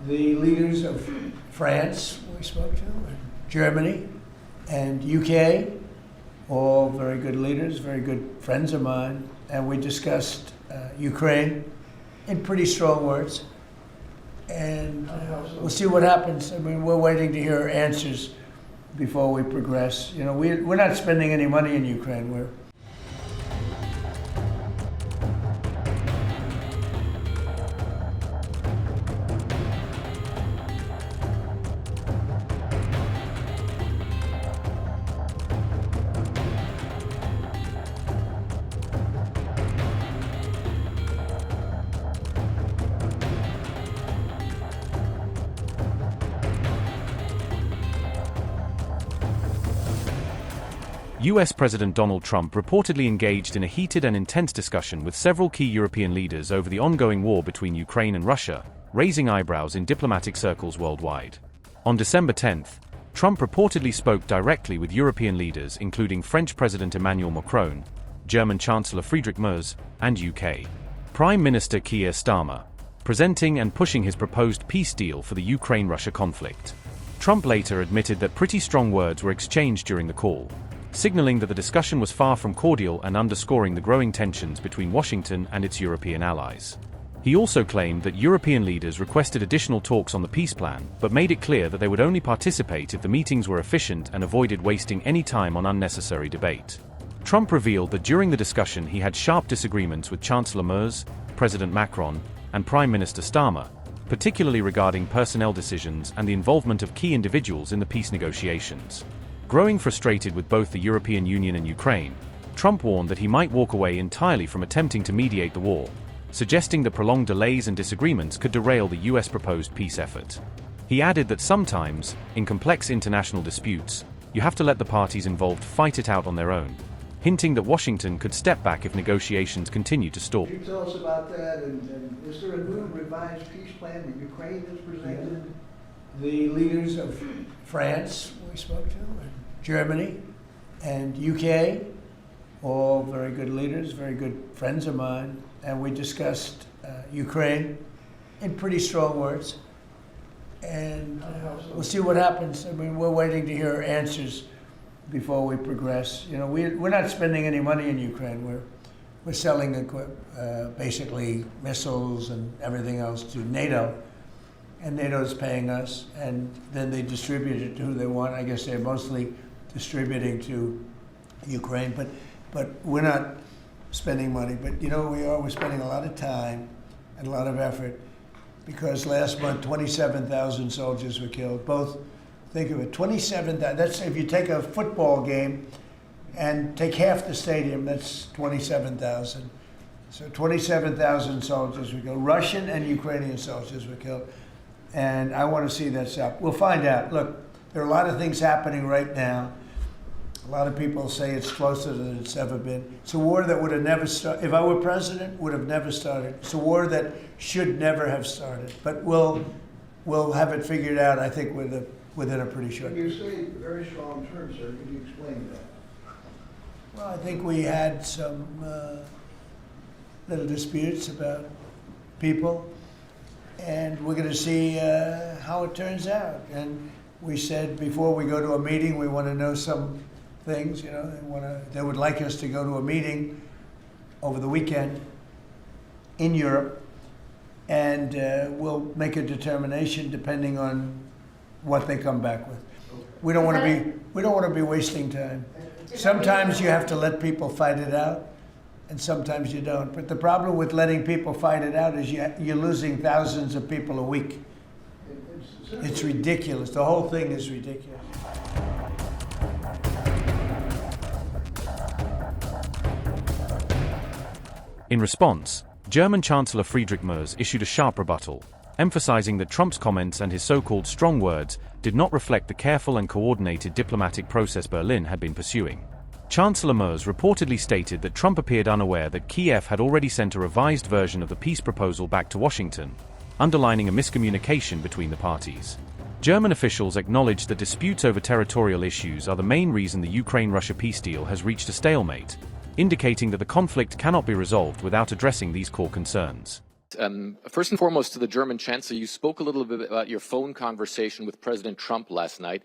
the leaders of France, we spoke to, and Germany, and UK, all very good leaders, very good friends of mine, and we discussed Ukraine in pretty strong words. And we'll see what happens. I mean, we're waiting to hear answers before we progress. You know, we're not spending any money in Ukraine. US President Donald Trump reportedly engaged in a heated and intense discussion with several key European leaders over the ongoing war between Ukraine and Russia, raising eyebrows in diplomatic circles worldwide. On December 10, Trump reportedly spoke directly with European leaders including French President Emmanuel Macron, German Chancellor Friedrich Merz, and UK Prime Minister Keir Starmer, presenting and pushing his proposed peace deal for the Ukraine-Russia conflict. Trump later admitted that pretty strong words were exchanged during the call, signaling that the discussion was far from cordial and underscoring the growing tensions between Washington and its European allies. He also claimed that European leaders requested additional talks on the peace plan, but made it clear that they would only participate if the meetings were efficient and avoided wasting any time on unnecessary debate. Trump revealed that during the discussion he had sharp disagreements with Chancellor Merz, President Macron, and Prime Minister Starmer, particularly regarding personnel decisions and the involvement of key individuals in the peace negotiations. Growing frustrated with both the European Union and Ukraine, Trump warned that he might walk away entirely from attempting to mediate the war, suggesting that prolonged delays and disagreements could derail the US proposed peace effort. He added that sometimes, in complex international disputes, you have to let the parties involved fight it out on their own, hinting that Washington could step back if negotiations continue to stall. Can you tell us about that, and is there a new revised peace plan that Ukraine has presented? The leaders of France, we spoke to, and Germany, and UK, all very good leaders, very good friends of mine, and we discussed Ukraine in pretty strong words. And we'll see what happens. I mean, we're waiting to hear answers before we progress. You know, we're not spending any money in Ukraine. We're selling basically missiles and everything else to NATO. And NATO's paying us, and then they distribute it to who they want. I guess they're mostly distributing to Ukraine, but we're not spending money. But you know, we're spending a lot of time and a lot of effort, because last month 27,000 soldiers were killed. Both, think of it, 27,000. That's, if you take a football game and take half the stadium, that's 27,000. So 27,000 soldiers were killed. Russian and Ukrainian soldiers were killed. And I want to see that stop. We'll find out. Look, there are a lot of things happening right now. A lot of people say it's closer than it's ever been. It's a war that would have never started. If I were president, would have never started. It's a war that should never have started. But we'll have it figured out, I think, within a pretty short time. You say very strong terms, sir. Could you explain that? Well, I think we had some little disputes about people. And we're going to see how it turns out. And we said before we go to a meeting, we want to know some things. You know, they would like us to go to a meeting over the weekend in Europe, and we'll make a determination depending on what they come back with. We don't want to be wasting time. Sometimes you have to let people fight it out, and sometimes you don't. But the problem with letting people fight it out is you're losing thousands of people a week. It's ridiculous. The whole thing is ridiculous. In response, German Chancellor Friedrich Merz issued a sharp rebuttal, emphasizing that Trump's comments and his so-called strong words did not reflect the careful and coordinated diplomatic process Berlin had been pursuing. Chancellor Merz reportedly stated that Trump appeared unaware that Kyiv had already sent a revised version of the peace proposal back to Washington, underlining a miscommunication between the parties. German officials acknowledged that disputes over territorial issues are the main reason the Ukraine-Russia peace deal has reached a stalemate, indicating that the conflict cannot be resolved without addressing these core concerns. First and foremost, to the German Chancellor, you spoke a little bit about your phone conversation with President Trump last night.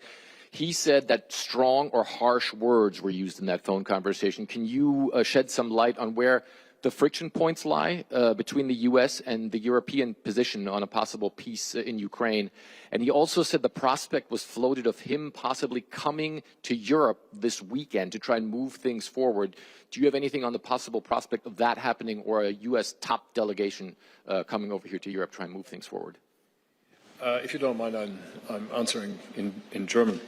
He said that strong or harsh words were used in that phone conversation. Can you shed some light on where the friction points lie between the U.S. and the European position on a possible peace in Ukraine? And he also said the prospect was floated of him possibly coming to Europe this weekend to try and move things forward. Do you have anything on the possible prospect of that happening, or a U.S. top delegation coming over here to Europe to try and move things forward? If you don't mind, I'm answering in German.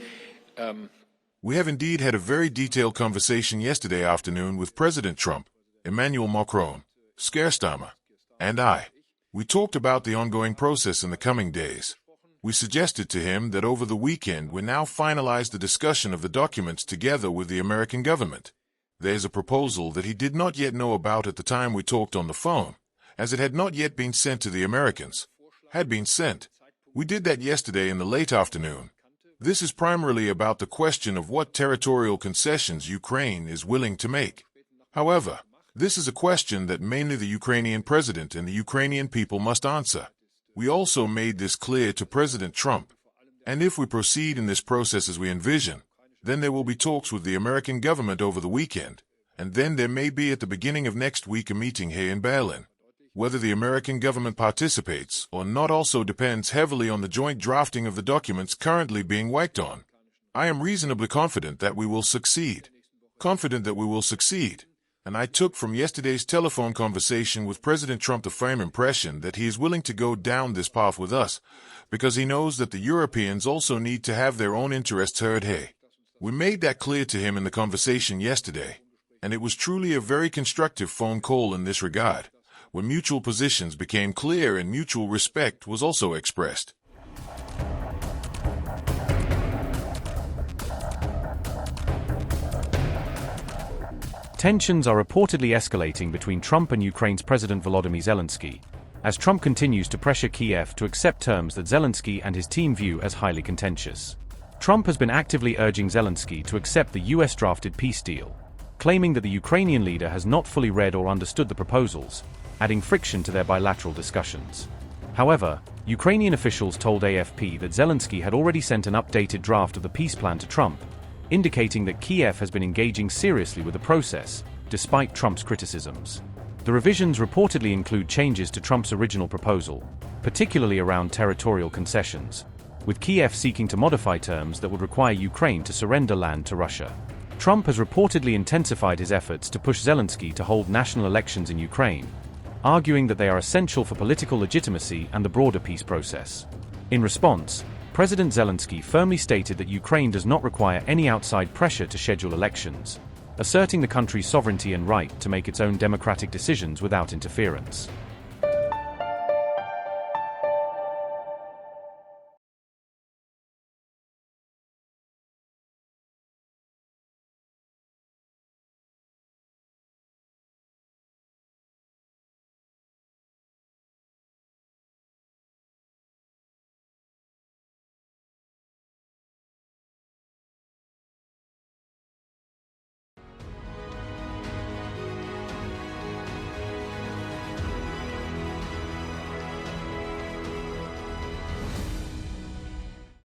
We have indeed had a very detailed conversation yesterday afternoon with President Trump, Emmanuel Macron, Starmer, and I. We talked about the ongoing process in the coming days. We suggested to him that over the weekend we now finalize the discussion of the documents together with the American government. There's a proposal that he did not yet know about at the time we talked on the phone, as it had not yet been sent to the Americans. Had been sent. We did that yesterday in the late afternoon. This is primarily about the question of what territorial concessions Ukraine is willing to make. However, this is a question that mainly the Ukrainian president and the Ukrainian people must answer. We also made this clear to President Trump. And if we proceed in this process as we envision, then there will be talks with the American government over the weekend, and then there may be at the beginning of next week a meeting here in Berlin. Whether the American government participates or not also depends heavily on the joint drafting of the documents currently being worked on. I am reasonably confident that we will succeed. And I took from yesterday's telephone conversation with President Trump the firm impression that he is willing to go down this path with us, because he knows that the Europeans also need to have their own interests heard here. We made that clear to him in the conversation yesterday, and it was truly a very constructive phone call in this regard, where mutual positions became clear and mutual respect was also expressed. Tensions are reportedly escalating between Trump and Ukraine's President Volodymyr Zelensky, as Trump continues to pressure Kyiv to accept terms that Zelensky and his team view as highly contentious. Trump has been actively urging Zelensky to accept the US-drafted peace deal, claiming that the Ukrainian leader has not fully read or understood the proposals, adding friction to their bilateral discussions. However, Ukrainian officials told AFP that Zelensky had already sent an updated draft of the peace plan to Trump, indicating that Kyiv has been engaging seriously with the process, despite Trump's criticisms. The revisions reportedly include changes to Trump's original proposal, particularly around territorial concessions, with Kyiv seeking to modify terms that would require Ukraine to surrender land to Russia. Trump has reportedly intensified his efforts to push Zelensky to hold national elections in Ukraine, arguing that they are essential for political legitimacy and the broader peace process. In response, President Zelensky firmly stated that Ukraine does not require any outside pressure to schedule elections, asserting the country's sovereignty and right to make its own democratic decisions without interference.